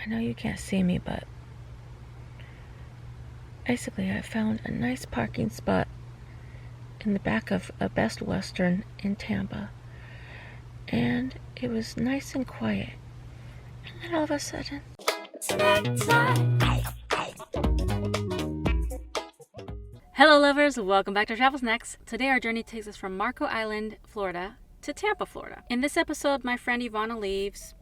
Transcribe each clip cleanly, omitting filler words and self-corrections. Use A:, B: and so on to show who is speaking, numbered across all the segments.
A: I know you can't see me, but basically I found a nice parking spot in the back of a Best Western in Tampa. And it was nice and quiet. And then all of a sudden,
B: hello lovers, welcome back to Travel Snacks. Today our journey takes us from Marco Island, Florida to Tampa, Florida. In this episode, my friend Ivana leaves,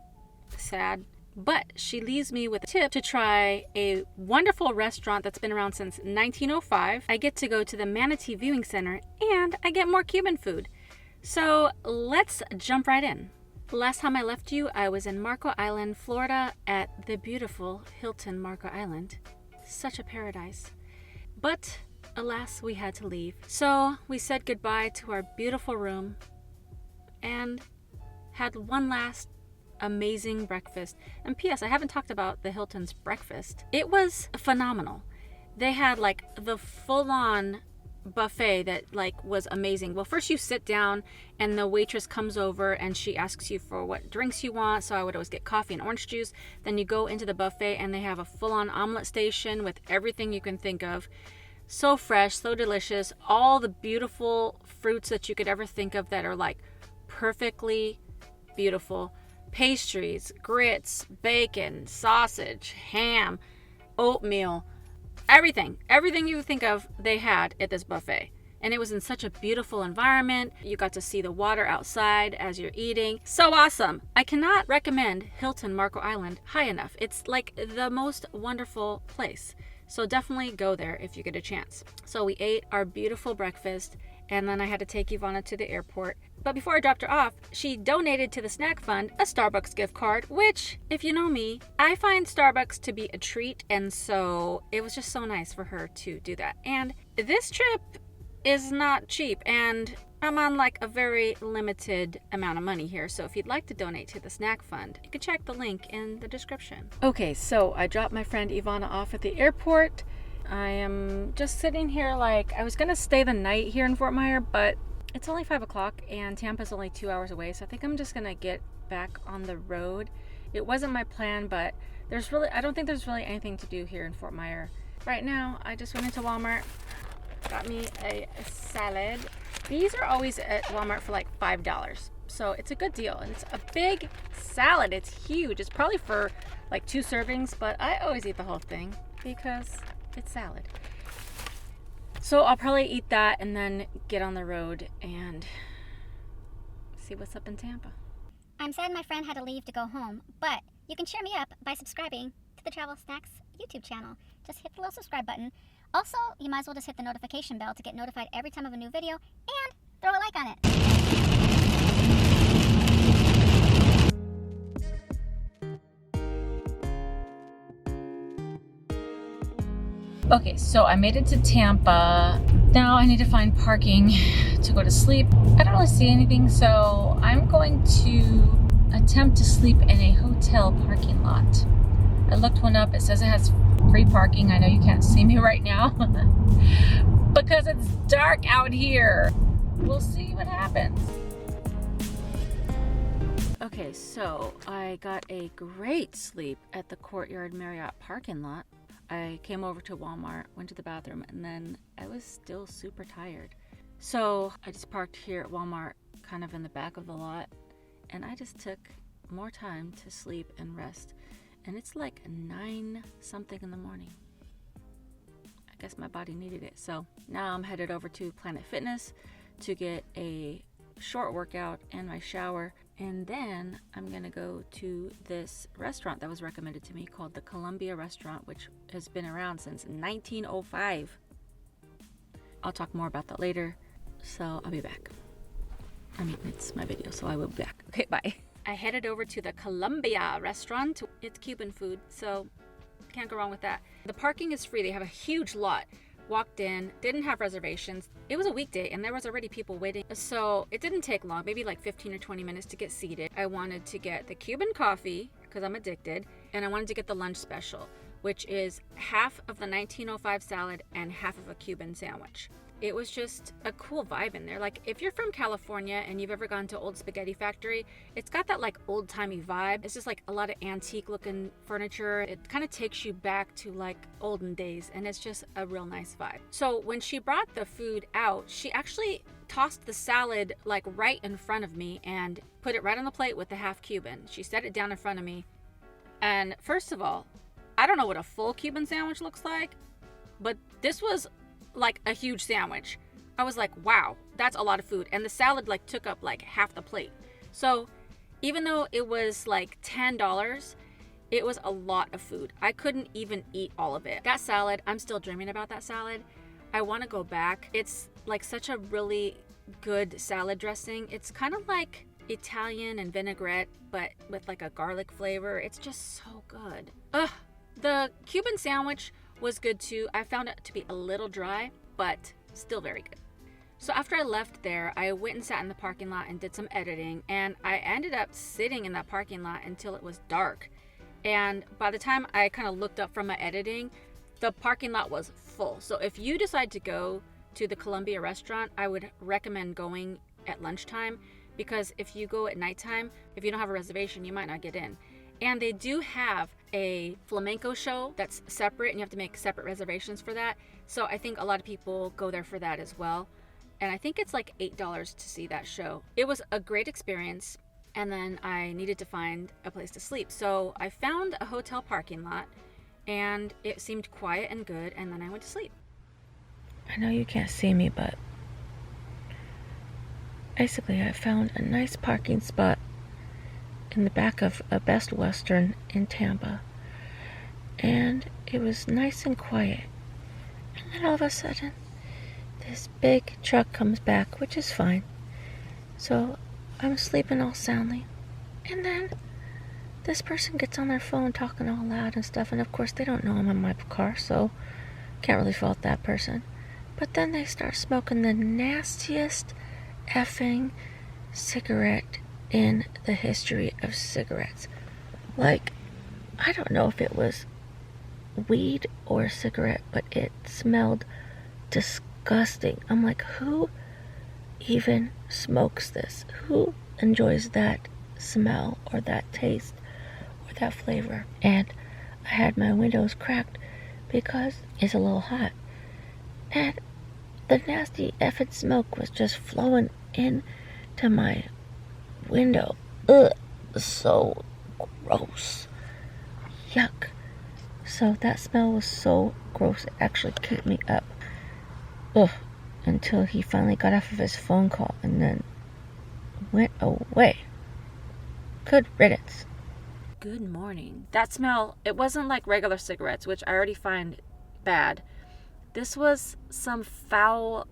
B: sad, but she leaves me with a tip to try a wonderful restaurant that's been around since 1905. I get to go to the Manatee Viewing Center and I get more Cuban food. So let's jump right in. Last time I left you, I was in Marco Island, Florida at the beautiful Hilton Marco Island. Such a paradise. But alas, we had to leave. So we said goodbye to our beautiful room and had one last amazing breakfast. And P.S. I haven't talked about the Hilton's breakfast. It was phenomenal. They had like the full-on buffet that like was amazing. Well, first you sit down and the waitress comes over and she asks you for what drinks you want. So I would always get coffee and orange juice. Then you go into the buffet and they have a full-on omelet station with everything you can think of. So fresh, so delicious. All the beautiful fruits that you could ever think of that are like perfectly beautiful. Pastries, grits, bacon, sausage, ham, oatmeal, everything you think of, they had at this buffet. And it was in such a beautiful environment. You got to see the water outside as you're eating. So awesome. I cannot recommend Hilton Marco Island high enough. It's like the most wonderful place. So definitely go there if you get a chance. So we ate our beautiful breakfast and then I had to take Ivana to the airport. But before I dropped her off, she donated to the snack fund a Starbucks gift card, which, if you know me, I find Starbucks to be a treat. And so it was just so nice for her to do that. And this trip is not cheap. And I'm on like a very limited amount of money here. So if you'd like to donate to the snack fund, you can check the link in the description. Okay, so I dropped my friend Ivana off at the airport. I am just sitting here like I was going to stay the night here in Fort Myers, but it's only 5 o'clock and Tampa's only 2 hours away. So I think I'm just going to get back on the road. It wasn't my plan, but I don't think there's really anything to do here in Fort Myers. Right now, I just went into Walmart, got me a salad. These are always at Walmart for like $5. So it's a good deal. And it's a big salad. It's huge. It's probably for like 2 servings, but I always eat the whole thing because it's salad. So I'll probably eat that and then get on the road and see what's up in Tampa.
C: I'm sad my friend had to leave to go home, but you can cheer me up by subscribing to the Travel Snacks YouTube channel. Just hit the little subscribe button. Also, you might as well just hit the notification bell to get notified every time of a new video and throw a like on it.
B: Okay, so I made it to Tampa. Now I need to find parking to go to sleep. I don't really see anything, so I'm going to attempt to sleep in a hotel parking lot. I looked one up. It says it has free parking. I know you can't see me right now because it's dark out here. We'll see what happens. Okay, so I got a great sleep at the Courtyard Marriott parking lot. I came over to Walmart, went to the bathroom, and then I was still super tired. So I just parked here at Walmart, kind of in the back of the lot, and I just took more time to sleep and rest. And it's like 9 something in the morning. I guess my body needed it. So now I'm headed over to Planet Fitness to get a short workout and my shower. And then I'm going to go to this restaurant that was recommended to me called the Columbia Restaurant, which has been around since 1905. I'll talk more about that later. So I'll be back. I mean, it's my video, so I will be back. Okay, bye. I headed over to the Columbia Restaurant. It's Cuban food, so can't go wrong with that. The parking is free. They have a huge lot. Walked in, didn't have reservations. It was a weekday and there was already people waiting. So it didn't take long, maybe like 15 or 20 minutes to get seated. I wanted to get the Cuban coffee because I'm addicted. And I wanted to get the lunch special, which is half of the 1905 salad and half of a Cuban sandwich. it was just a cool vibe in there. Like, if you're from California and you've ever gone to Old Spaghetti Factory, it's got that like old-timey vibe. It's just like a lot of antique looking furniture. It kind of takes you back to like olden days, and it's just a real nice vibe. So when she brought the food out, she actually tossed the salad like right in front of me and put it right on the plate with the half Cuban. She set it down in front of me. And first of all, I don't know what a full Cuban sandwich looks like, but this was like a huge sandwich. I was like, wow, that's a lot of food. And the salad like took up like half the plate. So even though it was like $10, it was a lot of food. I couldn't even eat all of it. That salad, I'm still dreaming about that salad. I want to go back. It's like such a really good salad dressing. It's kind of like Italian and vinaigrette, but with like a garlic flavor. It's just so good. The Cuban sandwich was good too. I found it to be a little dry, but still very good. So after I left there, I went and sat in the parking lot and did some editing, and I ended up sitting in that parking lot until it was dark. And by the time I kind of looked up from my editing, the parking lot was full. So if you decide to go to the Columbia restaurant, I would recommend going at lunchtime, because if you go at nighttime, if you don't have a reservation, you might not get in. And they do have a flamenco show that's separate, and you have to make separate reservations for that. So I think a lot of people go there for that as well. And I think it's like $8 to see that show. It was a great experience. And then I needed to find a place to sleep. So I found a hotel parking lot, and it seemed quiet and good. And then I went to sleep.
A: I know you can't see me, but basically I found a nice parking spot in the back of a Best Western in Tampa, and it was nice and quiet. And then all of a sudden, this big truck comes back, which is fine. So I'm sleeping all soundly, and then this person gets on their phone talking all loud and stuff, and of course they don't know I'm in my car, so can't really fault that person. But then they start smoking the nastiest effing cigarette in the history of cigarettes. Like, I don't know if it was weed or a cigarette, but it smelled disgusting. I'm like, who even smokes this? Who enjoys that smell or that taste or that flavor? And I had my windows cracked because it's a little hot, and the nasty effing smoke was just flowing into my window. Ugh, so gross. Yuck. So that smell was so gross, it actually kicked me up. Ugh. Until he finally got off of his phone call and then went away. Good riddance.
B: Good morning. That smell, it wasn't like regular cigarettes, which I already find bad. This was some foul,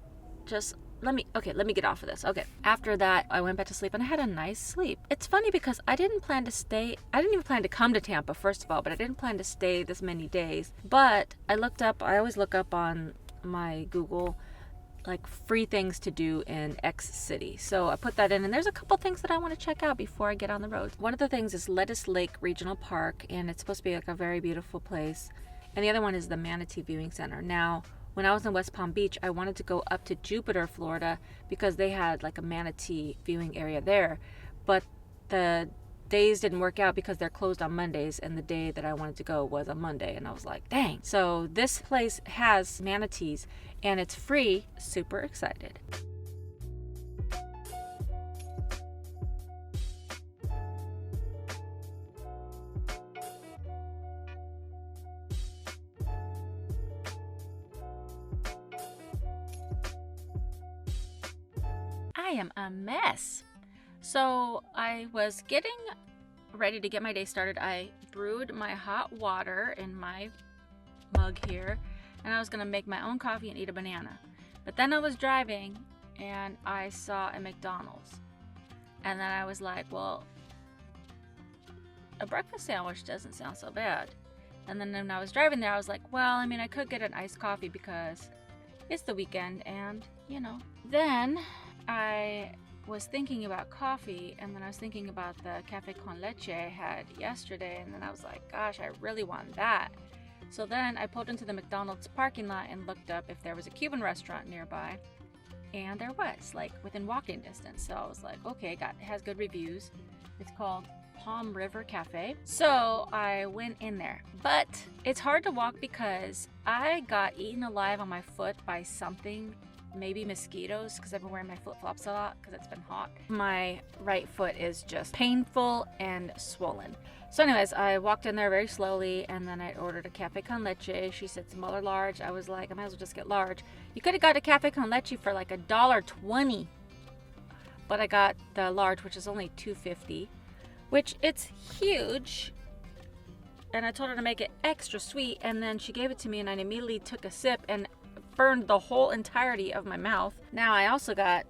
B: just, let me get off of this. Okay. After that, I went back to sleep and I had a nice sleep. It's funny because I didn't even plan to come to Tampa, first of all, but I didn't plan to stay this many days. But I always look up on my Google, like, free things to do in X city. So I put that in, and there's a couple things that I want to check out before I get on the road. One of the things is Lettuce Lake Regional Park, and it's supposed to be like a very beautiful place. And the other one is the Manatee Viewing Center. Now, when I was in West Palm Beach, I wanted to go up to Jupiter, Florida, because they had like a manatee viewing area there. But the days didn't work out because they're closed on Mondays, and the day that I wanted to go was a Monday, and I was like, dang. So this place has manatees, and it's free. Super excited. I am a mess. So I was getting ready to get my day started. I brewed my hot water in my mug here, and I was gonna make my own coffee and eat a banana. But then I was driving and I saw a McDonald's, and then I was like, well, a breakfast sandwich doesn't sound so bad. And then when I was driving there, I was like, well, I mean, I could get an iced coffee because it's the weekend, and you know. Then I was thinking about coffee, and then I was thinking about the cafe con leche I had yesterday, and then I was like, gosh, I really want that. So then I pulled into the McDonald's parking lot and looked up if there was a Cuban restaurant nearby. And there was, like within walking distance. So I was like, okay, it has good reviews. It's called Palm River Cafe. So I went in there, but it's hard to walk because I got eaten alive on my foot by something, maybe mosquitoes, because I've been wearing my flip-flops a lot because it's been hot. My right foot is just painful and swollen. So anyways, I walked in there very slowly, and then I ordered a cafe con leche. She said small or large. I was like, I might as well just get large. You could have got a cafe con leche for like $1.20, but I got the large, which is only $2.50. Which it's huge, and I told her to make it extra sweet, and then she gave it to me, and I immediately took a sip and burned the whole entirety of my mouth. Now I also got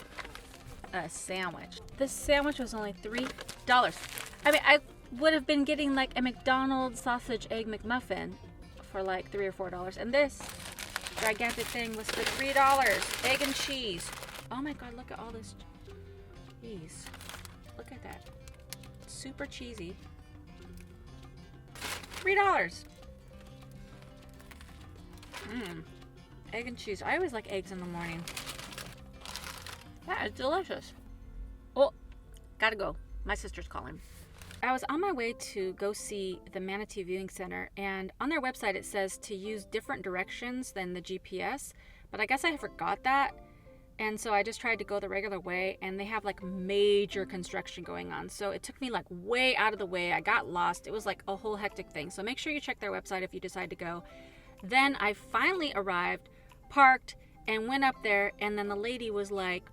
B: a sandwich. This sandwich was only $3. I mean, I would have been getting like a McDonald's sausage egg McMuffin for like $3 or $4, and this gigantic thing was for $3. Egg and cheese. Oh my god, look at all this cheese. Look at that. Super cheesy. $3. Egg and cheese. I always like eggs in the morning. That is delicious. Oh, gotta go. My sister's calling. I was on my way to go see the Manatee Viewing Center, and on their website it says to use different directions than the GPS, but I guess I forgot that. And so I just tried to go the regular way, and they have like major construction going on. So it took me like way out of the way. I got lost. It was like a whole hectic thing. So make sure you check their website if you decide to go. Then I finally arrived, parked, and went up there. And then the lady was like,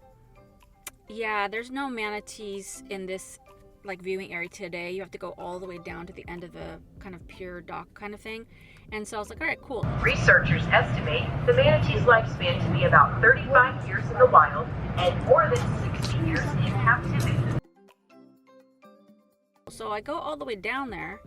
B: yeah, there's no manatees in this like viewing area today. You have to go all the way down to the end of the kind of pure dock kind of thing. And so I was like, all right, cool.
D: Researchers estimate the manatee's lifespan to be about 35 years in the wild and more than 60 years in captivity.
B: So I go all the way down there,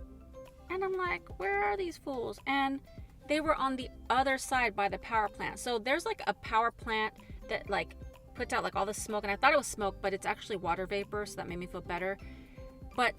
B: and I'm like, where are these fools? And they were on the other side by the power plant. So there's like a power plant that like puts out like all the smoke, and I thought it was smoke, but it's actually water vapor, so that made me feel better. But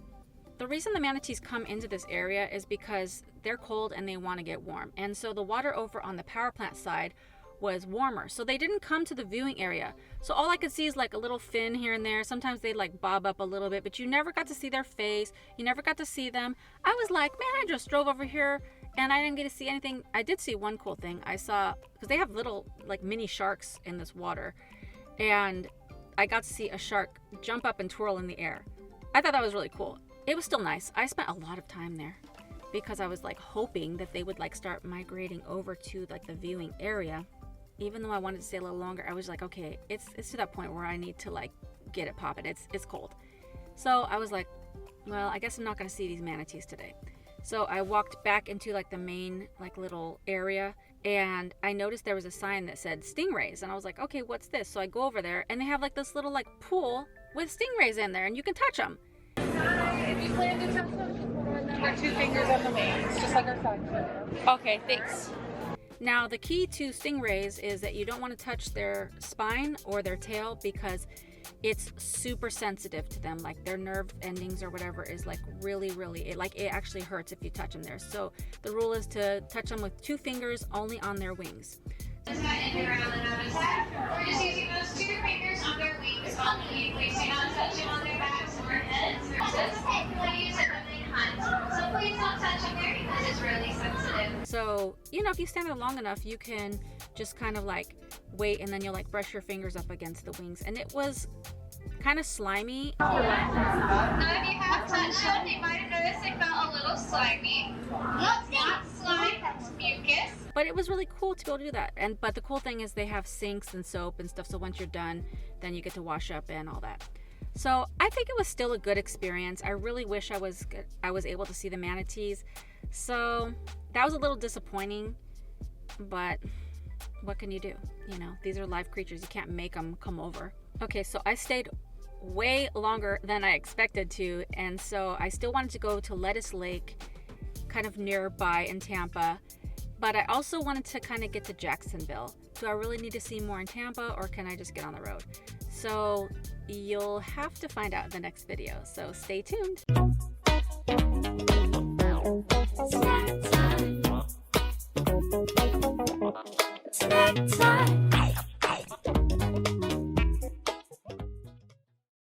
B: the reason the manatees come into this area is because they're cold and they want to get warm. And so the water over on the power plant side was warmer. So they didn't come to the viewing area. So all I could see is like a little fin here and there. Sometimes they like bob up a little bit, but you never got to see their face. You never got to see them. I was like, man, I just drove over here and I didn't get to see anything. I did see one cool thing. I saw, because they have little like mini sharks in this water, and I got to see a shark jump up and twirl in the air. I thought that was really cool. It was still nice. I spent a lot of time there because I was like hoping that they would like start migrating over to like the viewing area. Even though I wanted to stay a little longer, I was like, okay, it's to that point where I need to like get it popping. It's cold. So I was like, well, I guess I'm not going to see these manatees today. So I walked back into like the main like little area, and I noticed there was a sign that said stingrays, and I was like, okay, what's this? So I go over there, and they have like this little like pool with stingrays in there, and you can touch them.
E: If you plan to touch them, just put 2 fingers on the wings, just like our side.
B: Okay, thanks. Now, the key to stingrays is that you don't want to touch their spine or their tail because it's super sensitive to them. Like their nerve endings or whatever is like really, it actually hurts if you touch them there. So the rule is to touch them with 2 fingers only on their wings.
F: We're just using those 2 fingers on their wings only. Please do not touch them on their backs or heads. That's okay. We want to use it when they hunt. So please don't touch them there because it's really sensitive.
B: So, you know, if you stand there long enough, you can just kind of like wait, and then you'll like brush your fingers up against the wings. And it was kind of slimy.
F: Now, if you have touched them, you might have noticed it felt a little slimy. It's not slime, it's mucus.
B: But it was really cool to be able to do that. But the cool thing is they have sinks and soap and stuff. So once you're done, then you get to wash up and all that. So I think it was still a good experience. I really wish I was able to see the manatees. So that was a little disappointing, but what can you do? You know, these are live creatures. You can't make them come over. Okay, so I stayed way longer than I expected to. And so I still wanted to go to Lettuce Lake, kind of nearby in Tampa. But I also wanted to kind of get to Jacksonville. Do I really need to see more in Tampa, or can I just get on the road? So you'll have to find out in the next video. So stay tuned.
G: time.